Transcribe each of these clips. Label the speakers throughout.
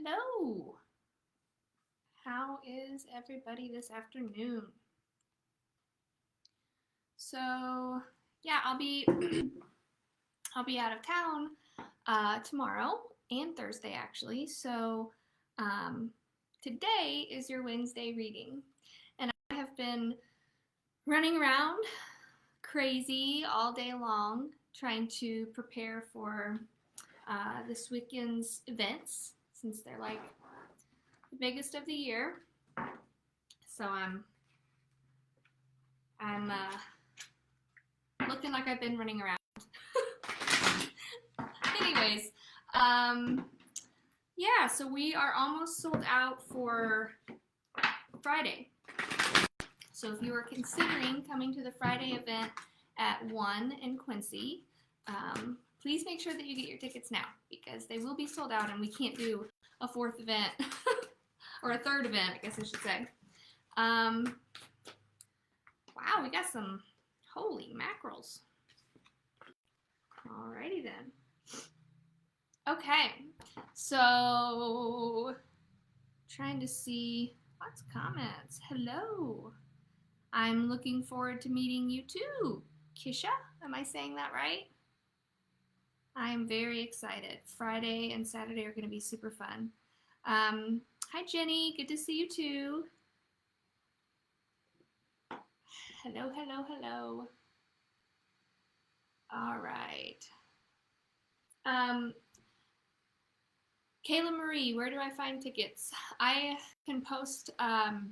Speaker 1: Hello. How is everybody this afternoon? So, yeah, I'll be I'll be out of town tomorrow and Thursday actually. So, um, today is your Wednesday reading, and I have been running around crazy all day long trying to prepare for this weekend's events since they're like the biggest of the year. So I'm looking like I've been running around. Anyways, yeah, so we are almost sold out for Friday. So if you are considering coming to the Friday event at 1 in Quincy, please make sure that you get your tickets now because they will be sold out and we can't do a fourth event or a third event, I guess I should say. Wow, we got some holy mackerels. Alrighty then. Okay, so trying to see lots of comments. Hello. I'm looking forward to meeting you too, Kisha. Am I saying that right? I am very excited. Friday and Saturday are going to be super fun. Hi, Jenny. Good to see you too. Hello, hello, hello. All right. Kayla Marie, where do I find tickets? I can post the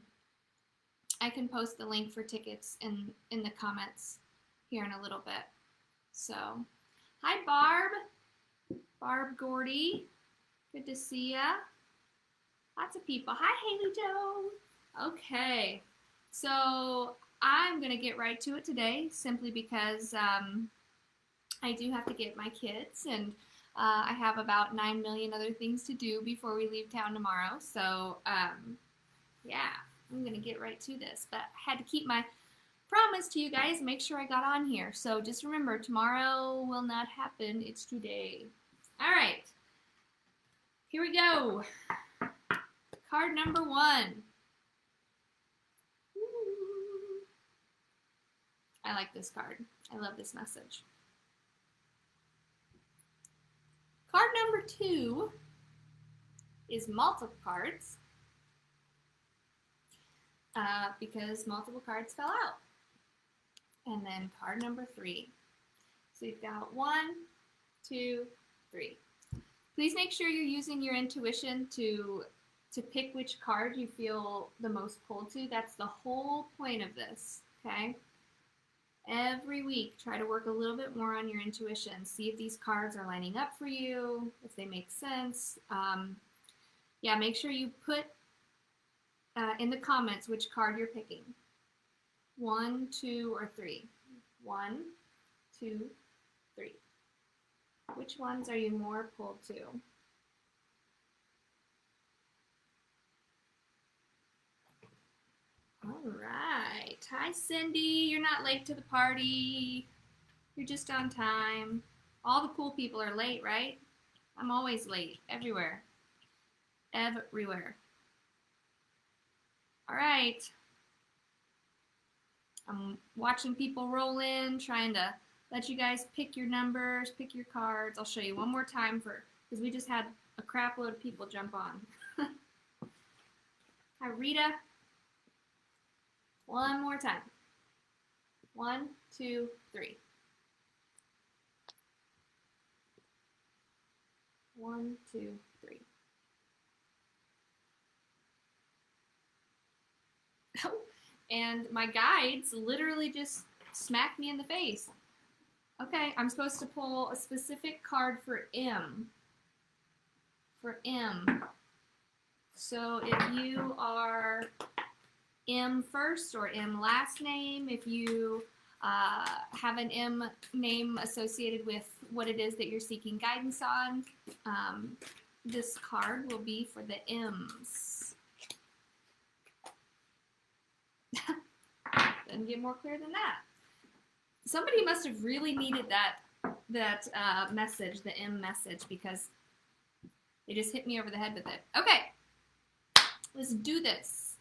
Speaker 1: link for tickets in the comments here in a little bit. So, hi Barb Gordy, good to see ya. Lots of people. Hi Haley Joe. Okay, so I'm gonna get right to it today, simply because I do have to get my kids, and I have about 9 million other things to do before we leave town tomorrow. So yeah, I'm gonna get right to this, but I had to keep my promise to you guys, make sure I got on here. So just remember, tomorrow will not happen, it's today. All right, here we go. Card number 1. Ooh. I like this card. I love this message. Card number 2 is multiple cards because multiple cards fell out. And then card number 3. So you've got 1, 2, 3. Please make sure you're using your intuition to pick which card you feel the most pulled to. That's the whole point of this, okay? Every week, try to work a little bit more on your intuition. See if these cards are lining up for you, if they make sense. Yeah, make sure you put in the comments which card you're picking. 1, 2, or 3. 1, 2, 3. Which ones are you more pulled to? All right. Hi, Cindy. You're not late to the party. You're just on time. All the cool people are late, right? I'm always late, everywhere. Everywhere. All right. I'm watching people roll in, trying to let you guys pick your numbers, pick your cards. I'll show you one more time because we just had a crap load of people jump on. Hi, Rita. One more time. 1, 2, 3. 1, 2, 3. And my guides literally just smacked me in the face. Okay, I'm supposed to pull a specific card for M. For M. So if you are M first or M last name, if you have an M name associated with what it is that you're seeking guidance on, this card will be for the M's. Doesn't get more clear than that. Somebody must have really needed that message, the M message, because They just hit me over the head with it. Okay, let's do this.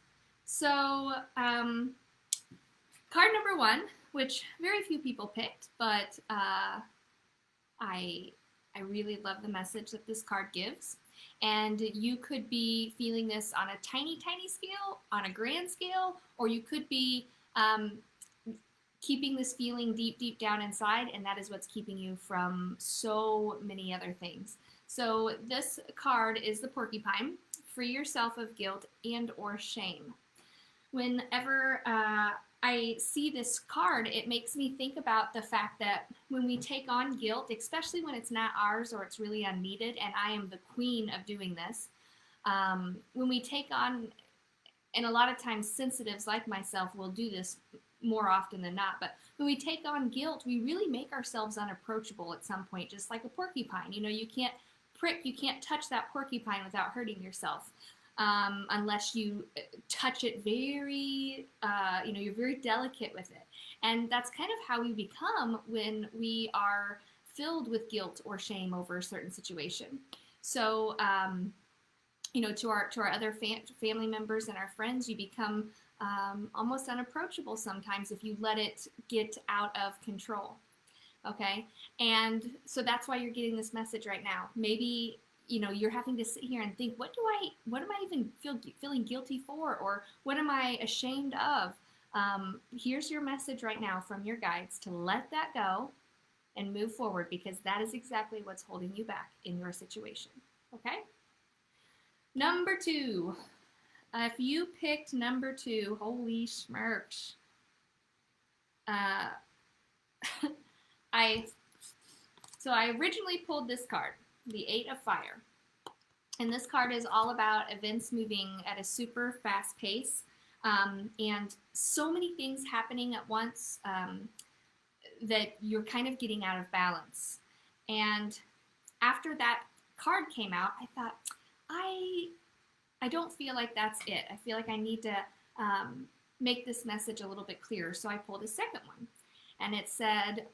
Speaker 1: So, card number 1, which very few people picked, but I really love the message that this card gives. And you could be feeling this on a tiny, tiny scale, on a grand scale, or you could be keeping this feeling deep, deep down inside, and that is what's keeping you from so many other things. So this card is the porcupine. Free yourself of guilt and or shame. Whenever I see this card, it makes me think about the fact that when we take on guilt, especially when it's not ours or it's really unneeded, and I am the queen of doing this, when we take on, and a lot of times sensitives like myself will do this more often than not, but when we take on guilt, we really make ourselves unapproachable at some point, just like a porcupine. You know, you can't touch that porcupine without hurting yourself. Unless you touch it very, you're very delicate with it. And that's kind of how we become when we are filled with guilt or shame over a certain situation. So, to our other family members and our friends, you become almost unapproachable sometimes if you let it get out of control. Okay? And so that's why you're getting this message right now. Maybe you're having to sit here and think, what am I even feeling guilty for, or what am I ashamed of? Here's your message right now from your guides to let that go and move forward, because that is exactly what's holding you back in your situation. Okay? Number 2. If you picked number 2, holy smirks. I originally pulled this card, the 8 of Fire. And this card is all about events moving at a super fast pace, and so many things happening at once that you're kind of getting out of balance. And after that card came out, I thought, I don't feel like that's it. I feel like I need to make this message a little bit clearer. So I pulled a second one. And it said,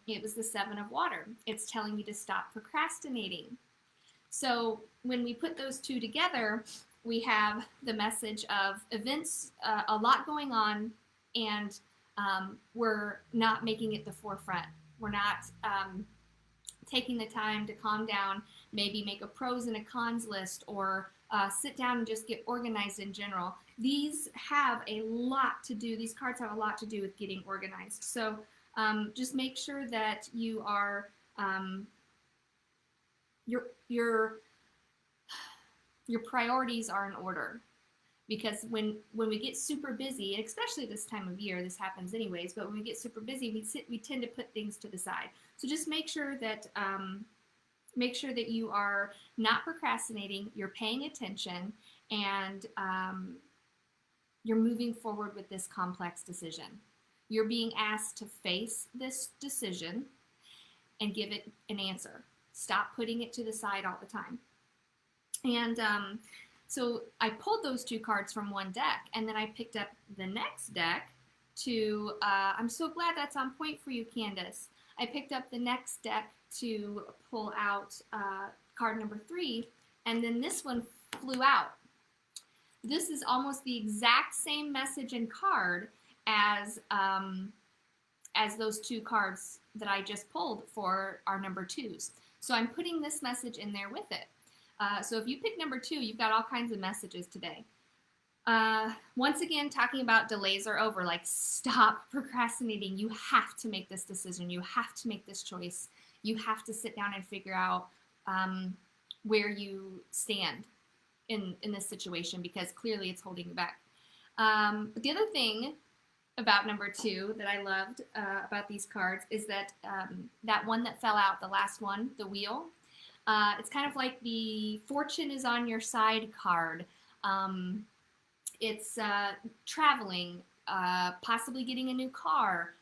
Speaker 1: it was the 7 of Water. It's telling you to stop procrastinating. So when we put those two together, we have the message of events, a lot going on, and we're not making it the forefront. We're not taking the time to calm down, maybe make a pros and a cons list, or sit down and just get organized in general. These have a lot to do, these cards have a lot to do with getting organized. So just make sure that you are, your priorities are in order. Because when we get super busy, and especially this time of year, this happens anyways, but when we get super busy, we tend to put things to the side. So just make sure that you are not procrastinating, you're paying attention, and you're moving forward with this complex decision. You're being asked to face this decision and give it an answer. Stop putting it to the side all the time. And so I pulled those two cards from one deck, and then I picked up the next deck to, I'm so glad that's on point for you, Candace. I picked up the next deck to pull out card number 3, and then this one flew out. This is almost the exact same message and card as those two cards that I just pulled for our number 2s. So I'm putting this message in there with it. So if you pick number 2, you've got all kinds of messages today. Once again, talking about delays are over. Like, stop procrastinating. You have to make this decision. You have to make this choice. You have to sit down and figure out where you stand in this situation, because clearly it's holding you back. But the other thing about number 2 that I loved about these cards is that that one that fell out, the last one, the wheel, it's kind of like the fortune is on your side card. It's traveling, possibly getting a new car.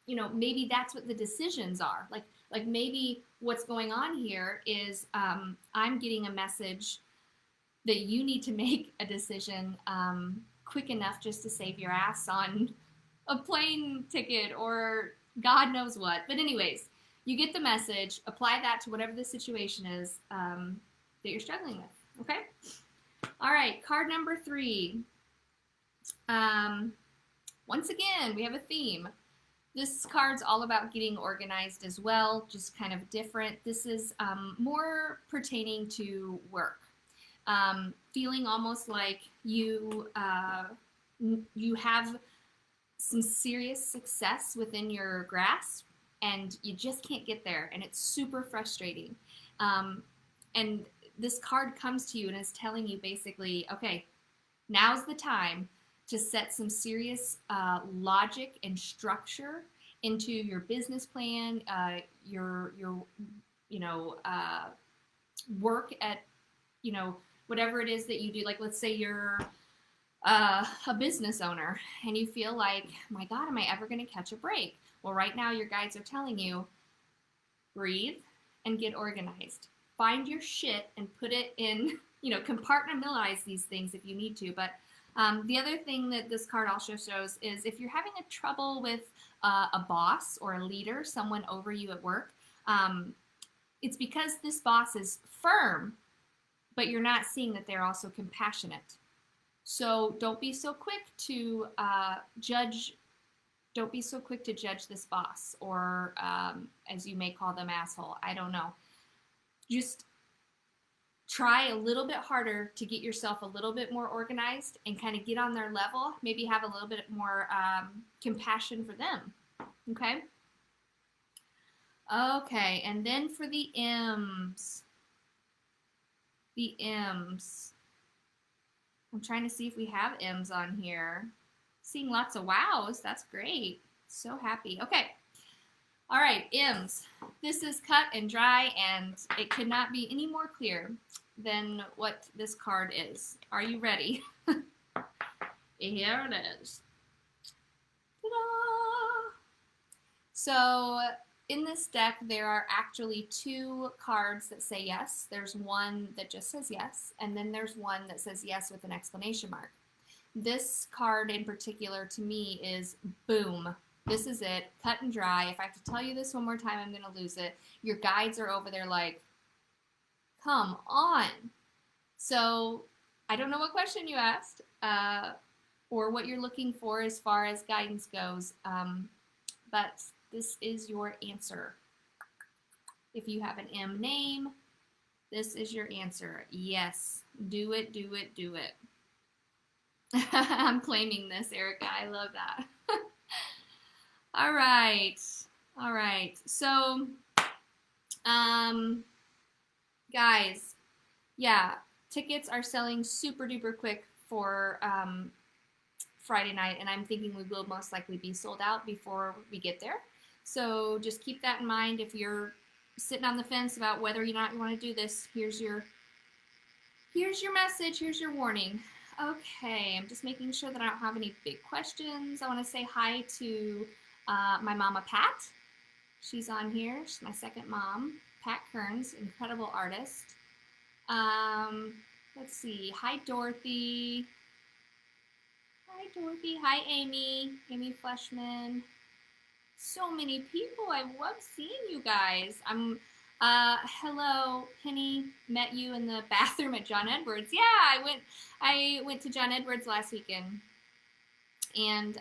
Speaker 1: Maybe that's what the decisions are. Like maybe what's going on here is I'm getting a message that you need to make a decision quick enough just to save your ass on a plane ticket or God knows what. But anyways, you get the message. Apply that to whatever the situation is that you're struggling with. Okay? All right, card number 3. Once again, we have a theme. This card's all about getting organized as well, just kind of different. This is more pertaining to work. Feeling almost like you have some serious success within your grasp, and you just can't get there, and it's super frustrating. And this card comes to you and is telling you basically, okay, now's the time to set some serious logic and structure into your business plan, your work at, whatever it is that you do. Like, let's say you're a business owner and you feel like, my God, am I ever going to catch a break? Well, right now your guides are telling you, breathe and get organized. Find your shit and put it in, compartmentalize these things if you need to. But the other thing that this card also shows is if you're having a trouble with a boss or a leader, someone over you at work, it's because this boss is firm, but you're not seeing that they're also compassionate. So don't be so quick to judge. Don't be so quick to judge this boss, or as you may call them, asshole. I don't know. Just try a little bit harder to get yourself a little bit more organized and kind of get on their level. Maybe have a little bit more compassion for them. Okay? Okay, and then for the M's. The M's. I'm trying to see if we have M's on here. Seeing lots of wows. That's great. So happy. Okay. All right, M's. This is cut and dry, and it could not be any more clear than what this card is. Are you ready? Here it is. Ta-da! So in this deck, there are actually 2 cards that say yes. There's one that just says yes, and then there's one that says yes with an exclamation mark. This card in particular to me is boom. This is it, cut and dry. If I have to tell you this one more time, I'm going to lose it. Your guides are over there like, come on. So I don't know what question you asked or what you're looking for as far as guidance goes, but this is your answer. If you have an M name, this is your answer. Yes, do it, do it, do it. I'm claiming this, Erica. I love that. All right. All right. So, guys, yeah, tickets are selling super duper quick for Friday night, and I'm thinking we will most likely be sold out before we get there. So just keep that in mind. If you're sitting on the fence about whether or not you want to do this, here's your message. Here's your warning. Okay, I'm just making sure that I don't have any big questions. I want to say hi to my mama, Pat. She's on here. She's my second mom. Pat Kearns, incredible artist. Let's see. Hi, Dorothy. Hi, Dorothy. Hi, Amy. Amy Fleshman. So many people. I love seeing you guys. Hello, Penny. Met you in the bathroom at John Edwards. Yeah, I went to John Edwards last weekend, and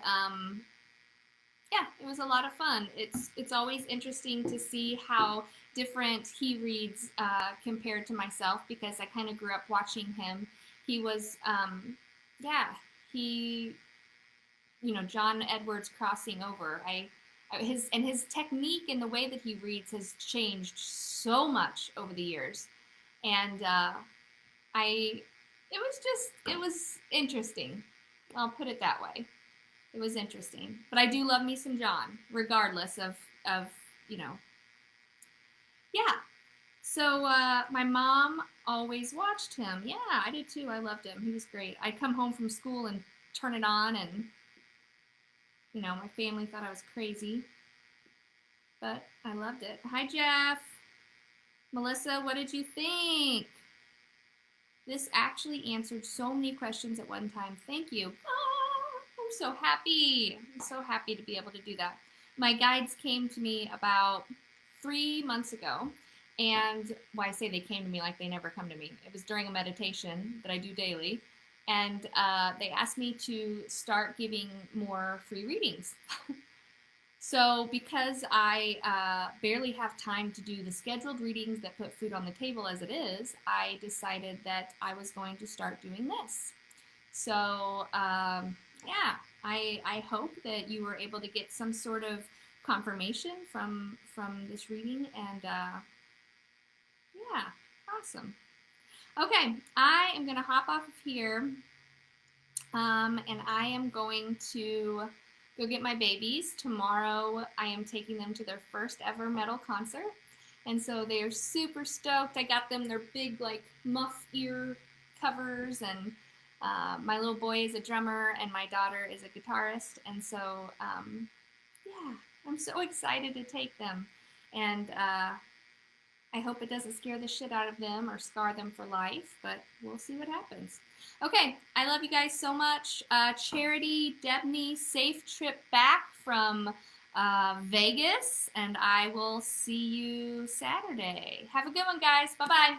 Speaker 1: yeah, it was a lot of fun. It's always interesting to see how different he reads compared to myself, because I kind of grew up watching him. He was, John Edwards crossing over. His technique and the way that he reads has changed so much over the years, and it was interesting. I'll put it that way. It was interesting, but I do love me some John, regardless of yeah. So my mom always watched him. Yeah, I did too. I loved him. He was great. I'd come home from school and turn it on, and my family thought I was crazy, but I loved it. Hi, Jeff. Melissa, what did you think? This actually answered so many questions at one time. Thank you. Oh, I'm so happy. I'm so happy to be able to do that. My guides came to me about 3 months ago. And why I say they came to me like they never come to me. It was during a meditation that I do daily. And they asked me to start giving more free readings. So because I barely have time to do the scheduled readings that put food on the table as it is, I decided that I was going to start doing this. So yeah, I hope that you were able to get some sort of confirmation from this reading, and yeah, awesome. Okay, I am going to hop off of here, and I am going to go get my babies. Tomorrow I am taking them to their first ever metal concert, and so they are super stoked. I got them their big like muff ear covers, and my little boy is a drummer and my daughter is a guitarist, and so yeah, I'm so excited to take them, and I hope it doesn't scare the shit out of them or scar them for life, but we'll see what happens. Okay, I love you guys so much. Charity, Debney, safe trip back from Vegas, and I will see you Saturday. Have a good one, guys. Bye-bye.